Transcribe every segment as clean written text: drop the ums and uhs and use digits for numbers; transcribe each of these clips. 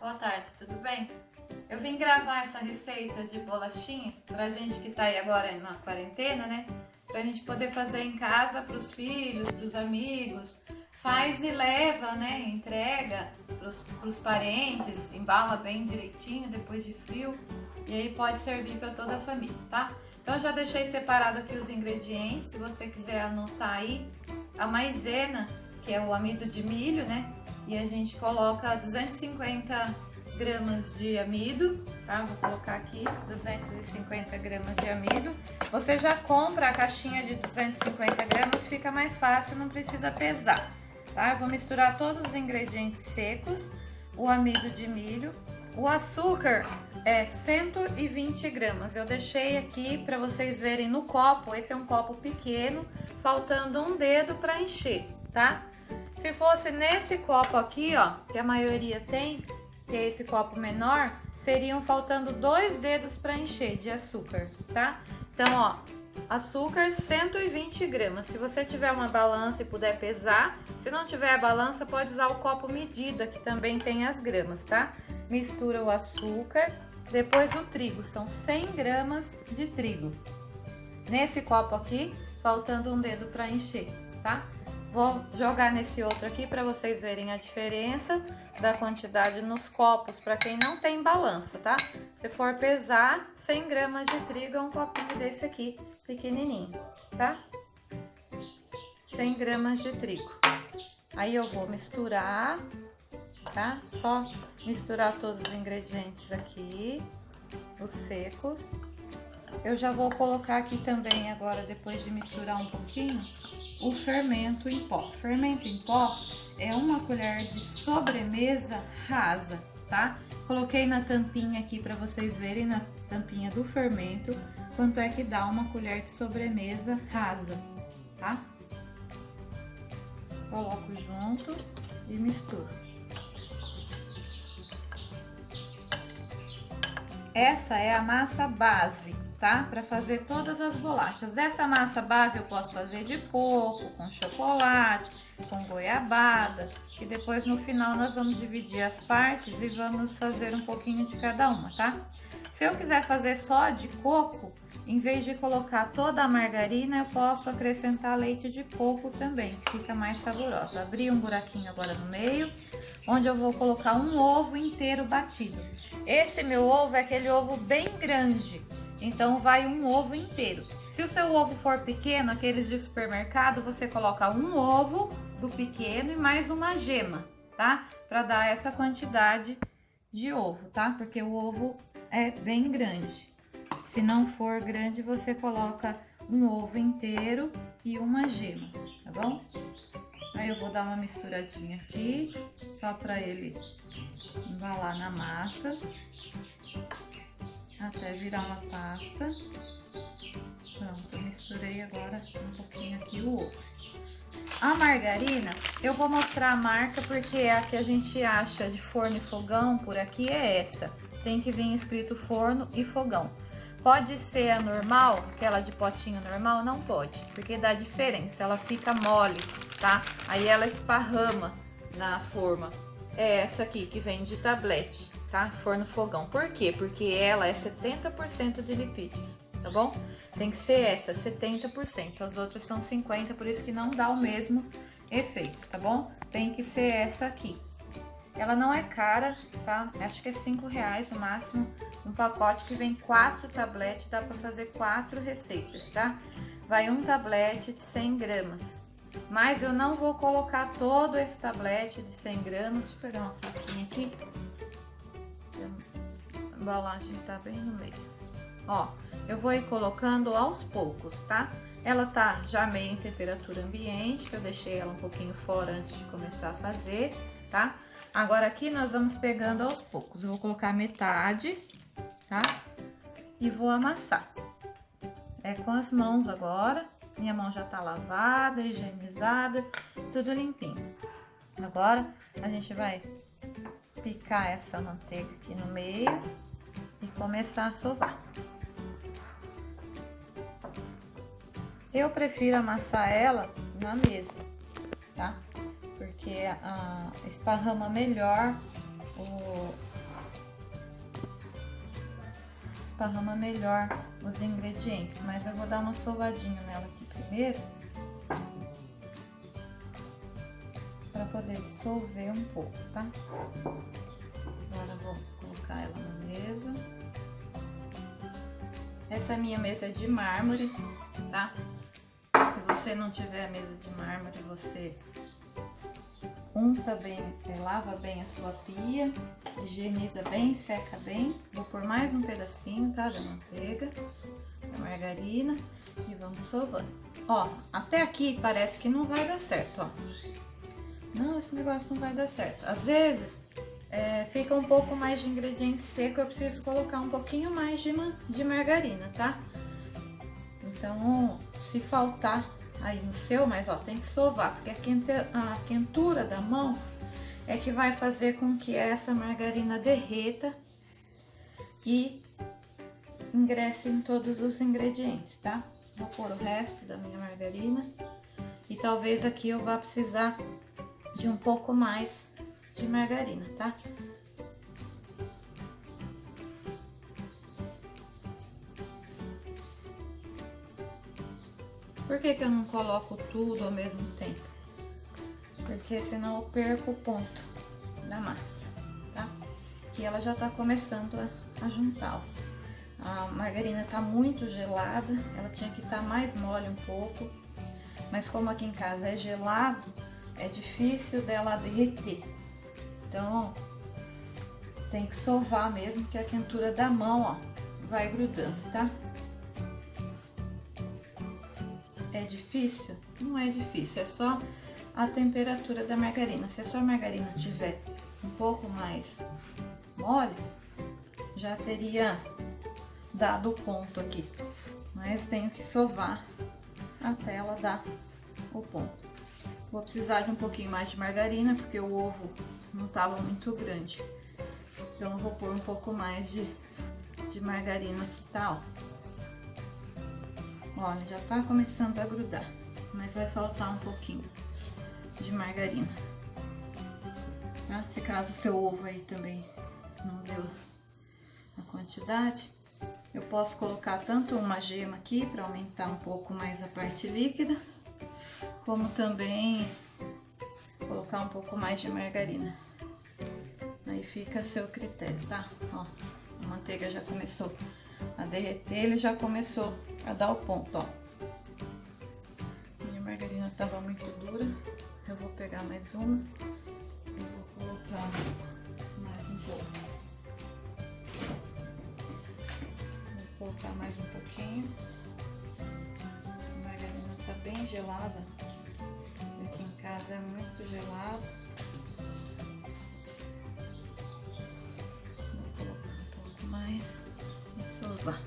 Boa tarde, tudo bem? Eu vim gravar essa receita de bolachinha pra gente que tá aí agora na quarentena, né? Pra gente poder fazer em casa pros filhos, pros amigos. Faz e leva, né? Entrega pros parentes, embala bem direitinho depois de frio. E aí pode servir para toda a família, tá? Então já deixei separado aqui os ingredientes, se você quiser anotar aí. A maisena, que é o amido de milho, né? E a gente coloca 250 gramas de amido, tá? Vou colocar aqui 250 gramas de amido. Você já compra a caixinha de 250 gramas, fica mais fácil, não precisa pesar, tá? Eu vou misturar todos os ingredientes secos, o amido de milho, o açúcar é 120 gramas. Eu deixei aqui para vocês verem no copo, esse é um copo pequeno, faltando um dedo para encher, tá? Se fosse nesse copo aqui, ó, que a maioria tem, que é esse copo menor, seriam faltando 2 dedos para encher de açúcar, tá? Então, ó, açúcar 120 gramas. Se você tiver uma balança e puder pesar, se não tiver a balança, pode usar o copo medida, que também tem as gramas, tá? Mistura o açúcar, depois o trigo, são 100 gramas de trigo. Nesse copo aqui, faltando um dedo para encher, tá? Vou jogar nesse outro aqui para vocês verem a diferença da quantidade nos copos, para quem não tem balança, tá? Se for pesar, 100 gramas de trigo é um copinho desse aqui, pequenininho, tá? 100 gramas de trigo. Aí eu vou misturar, tá? Só misturar todos os ingredientes aqui, os secos. Eu já vou colocar aqui também agora, depois de misturar um pouquinho, o fermento em pó. Fermento em pó é uma colher de sobremesa rasa, tá? Coloquei na tampinha aqui para vocês verem, na tampinha do fermento, quanto é que dá uma colher de sobremesa rasa, tá? Coloco junto e misturo. Essa é a massa base, tá? Para fazer todas as bolachas. Dessa massa base eu posso fazer de coco, com chocolate, com goiabada, e depois no final nós vamos dividir as partes e vamos fazer um pouquinho de cada uma, tá? Se eu quiser fazer só de coco, em vez de colocar toda a margarina, eu posso acrescentar leite de coco também, que fica mais saboroso. Abri um buraquinho agora no meio, onde eu vou colocar um ovo inteiro batido. Esse meu ovo é aquele ovo bem grande, então vai um ovo inteiro. Se o seu ovo for pequeno, aqueles de supermercado, você coloca um ovo do pequeno e mais uma gema, tá? Para dar essa quantidade de ovo, tá? Porque o ovo é bem grande. Se não for grande, você coloca um ovo inteiro e uma gema, tá bom? Aí eu vou dar uma misturadinha aqui, só para ele embalar na massa, até virar uma pasta. Pronto, eu misturei agora um pouquinho aqui o ovo. A margarina, eu vou mostrar a marca porque a que a gente acha de forno e fogão por aqui é essa. Tem que vir escrito forno e fogão. Pode ser a normal, aquela de potinho normal? Não pode, porque dá diferença, ela fica mole, tá? Aí ela esparrama na forma. É essa aqui que vem de tablete, tá? Forno fogão. Por quê? Porque ela é 70% de lipídios, tá bom? Tem que ser essa, 70%. As outras são 50%, por isso que não dá o mesmo efeito, tá bom? Tem que ser essa aqui. Ela não é cara, tá? Acho que é R$5 no máximo. Um pacote que vem 4 tabletes, dá pra fazer 4 receitas, tá? Vai um tablete de 100 gramas. Mas eu não vou colocar todo esse tablete de 100 gramas. Deixa eu pegar uma faquinha aqui. A embalagem tá bem no meio. Ó, eu vou ir colocando aos poucos, tá? Ela tá já meio em temperatura ambiente, que eu deixei ela um pouquinho fora antes de começar a fazer, tá? Agora aqui nós vamos pegando aos poucos. Eu vou colocar metade, tá? E vou amassar. É com as mãos agora. Minha mão já tá lavada, higienizada, tudo limpinho. Agora a gente vai picar essa manteiga aqui no meio e começar a sovar. Eu prefiro amassar ela na mesa, tá? Porque esparrama melhor esparrama melhor os ingredientes. Mas eu vou dar uma sovadinha nela aqui primeiro, para poder dissolver um pouco, tá? Agora eu vou colocar ela na mesa. Essa minha mesa é de mármore, tá? Se você não tiver a mesa de mármore, você unta bem, lava bem a sua pia, higieniza bem, seca bem. Vou pôr mais um pedacinho, tá? Da manteiga, da margarina e vamos sovando. Ó, até aqui parece que não vai dar certo, ó. Não, esse negócio não vai dar certo. Às vezes fica um pouco mais de ingrediente seco, eu preciso colocar um pouquinho mais de margarina, tá? Então, se faltar aí no seu, mas ó, tem que sovar, porque a quentura da mão é que vai fazer com que essa margarina derreta e ingresse em todos os ingredientes, tá? Vou pôr o resto da minha margarina e talvez aqui eu vá precisar de um pouco mais de margarina, tá? Por que que eu não coloco tudo ao mesmo tempo? Porque senão eu perco o ponto da massa, tá? Que ela já tá começando a juntar, ó. A margarina tá muito gelada, ela tinha que estar mais mole um pouco, mas como aqui em casa é gelado, é difícil dela derreter. Então, tem que sovar mesmo, que a quentura da mão, ó, vai grudando, tá? É difícil? Não é difícil, é só a temperatura da margarina. Se a sua margarina tiver um pouco mais mole, já teria dado o ponto aqui. Mas tenho que sovar até ela dar o ponto. Vou precisar de um pouquinho mais de margarina, porque o ovo não estava muito grande. Então eu vou pôr um pouco mais de margarina aqui, tá? Ó. Olha, já tá começando a grudar, mas vai faltar um pouquinho de margarina, tá? Se caso o seu ovo aí também não deu a quantidade, eu posso colocar tanto uma gema aqui para aumentar um pouco mais a parte líquida, como também colocar um pouco mais de margarina. Aí fica a seu critério, tá? Ó, a manteiga já começou a derreter, ele já começou a dar o ponto, ó. Minha margarina tava muito dura, eu vou pegar mais uma e vou colocar mais um pouco. Vou colocar mais um pouquinho. A margarina tá bem gelada, aqui em casa é muito gelado. Vou colocar um pouco mais e sovar.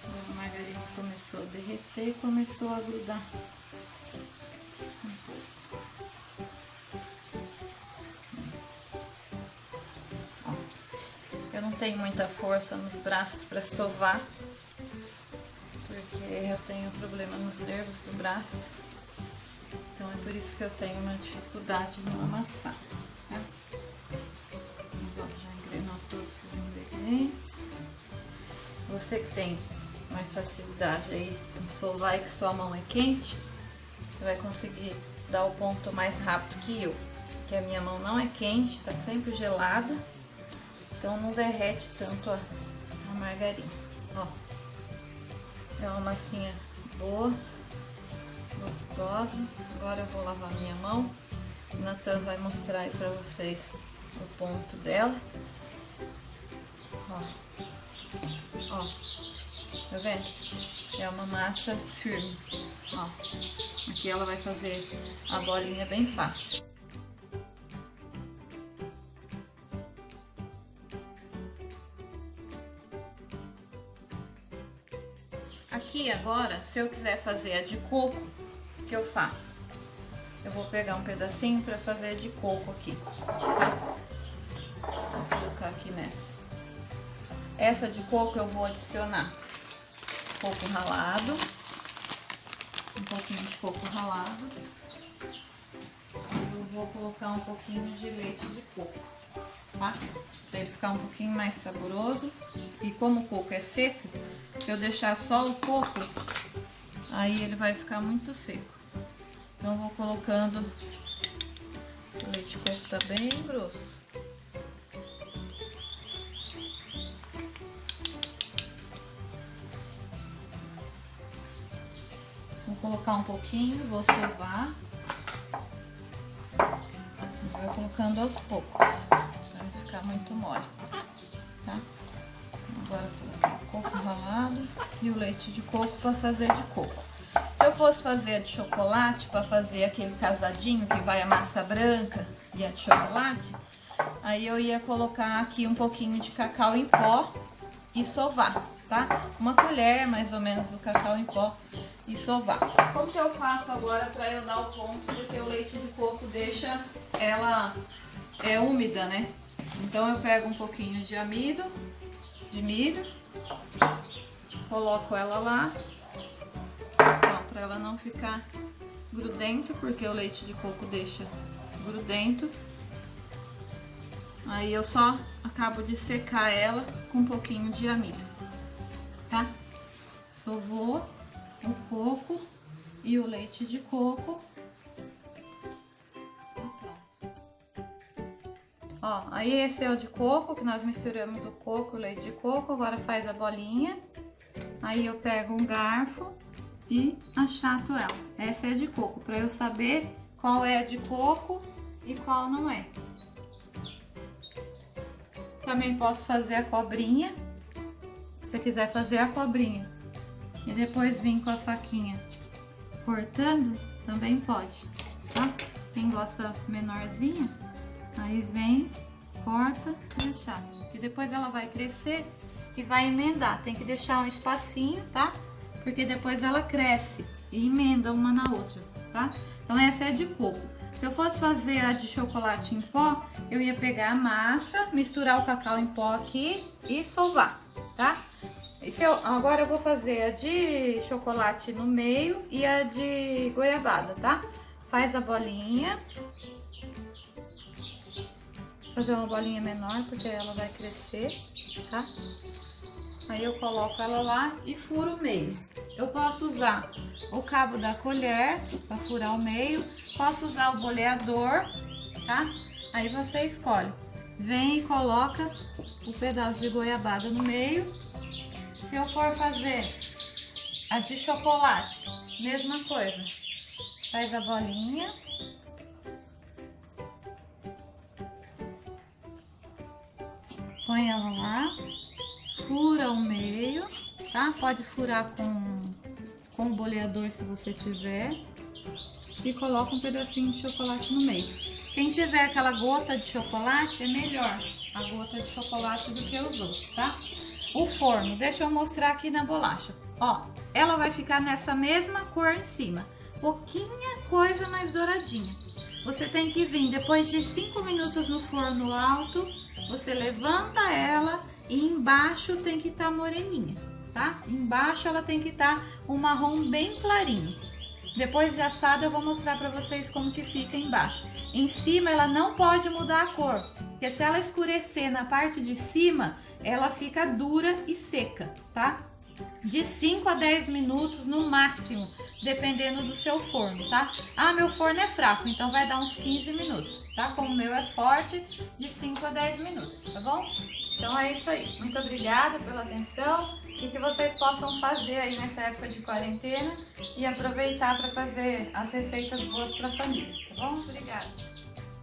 A margarina começou a derreter e começou a grudar um pouco. Ó, eu não tenho muita força nos braços para sovar, porque eu tenho problema nos nervos do braço. Então é por isso que eu tenho uma dificuldade no amassar, tá? Mas ó, já engrenou todos os ingredientes. Você que tem mais facilidade aí em sovar e que sua mão é quente, você vai conseguir dar o ponto mais rápido que eu, que a minha mão não é quente, tá sempre gelada, então não derrete tanto a margarina. Ó, é uma massinha boa, gostosa. Agora eu vou lavar minha mão. O Natan vai mostrar aí pra vocês o ponto dela. Ó, ó, Tá vendo? É uma massa firme. Ó, aqui ela vai fazer a bolinha bem fácil. Aqui agora, se eu quiser fazer a de coco, o que eu faço? Eu vou pegar um pedacinho para fazer a de coco aqui, tá? Vou colocar aqui nessa. Essa de coco eu vou adicionar coco ralado, um pouquinho de coco ralado. Eu vou colocar um pouquinho de leite de coco, tá? Para ele ficar um pouquinho mais saboroso. E como o coco é seco, se eu deixar só o coco, aí ele vai ficar muito seco. Então eu vou colocando, o leite de coco tá bem grosso. Vou colocar um pouquinho, vou sovar. Vou colocando aos poucos, para não ficar muito mole, tá? Agora vou colocar o coco ralado e o leite de coco para fazer de coco. Se eu fosse fazer a de chocolate, para fazer aquele casadinho que vai a massa branca e a de chocolate, aí eu ia colocar aqui um pouquinho de cacau em pó e sovar, tá? Uma colher mais ou menos do cacau em pó e sovar. Como que eu faço agora para eu dar o ponto? Porque o leite de coco deixa ela úmida, né? Então eu pego um pouquinho de amido, de milho, coloco ela lá, para ela não ficar grudento, porque o leite de coco deixa grudento. Aí eu só acabo de secar ela com um pouquinho de amido, tá? Sovou o coco e o leite de coco. E pronto. Ó, aí esse é o de coco, que nós misturamos o coco e o leite de coco. Agora faz a bolinha. Aí eu pego um garfo e achato ela. Essa é a de coco, para eu saber qual é a de coco e qual não é. Também posso fazer a cobrinha, se você quiser fazer a cobrinha e depois vir com a faquinha cortando, também pode, tá? Quem gosta menorzinha, aí vem, corta e achata. E depois ela vai crescer e vai emendar. Tem que deixar um espacinho, tá? Porque depois ela cresce e emenda uma na outra, tá? Então essa é a de coco. Se eu fosse fazer a de chocolate em pó, eu ia pegar a massa, misturar o cacau em pó aqui e sovar, tá? Agora eu vou fazer a de chocolate no meio e a de goiabada, tá? Faz a bolinha. Vou fazer uma bolinha menor, porque ela vai crescer, tá? Aí eu coloco ela lá e furo o meio. Eu posso usar o cabo da colher para furar o meio, posso usar o boleador, tá? Aí você escolhe. Vem e coloca o pedaço de goiabada no meio. Se eu for fazer a de chocolate, mesma coisa. Faz a bolinha. Põe ela lá. Fura o meio, tá? Pode furar com o boleador se você tiver. E coloca um pedacinho de chocolate no meio. Quem tiver aquela gota de chocolate, é melhor a gota de chocolate do que os outros, tá? O forno, deixa eu mostrar aqui na bolacha. Ó, ela vai ficar nessa mesma cor em cima. Pouquinha coisa mais douradinha. Você tem que vir, depois de 5 minutos no forno alto, você levanta ela e embaixo tem que estar moreninha, tá? Embaixo ela tem que estar um marrom bem clarinho. Depois de assada eu vou mostrar para vocês como que fica embaixo. Em cima ela não pode mudar a cor, porque se ela escurecer na parte de cima, ela fica dura e seca, tá? De 5 a 10 minutos no máximo, dependendo do seu forno, tá? Ah, meu forno é fraco, então vai dar uns 15 minutos, tá? Como o meu é forte, de 5 a 10 minutos, tá bom? Então é isso aí. Muito obrigada pela atenção e que vocês possam fazer aí nessa época de quarentena e aproveitar para fazer as receitas boas para a família, tá bom? Obrigada!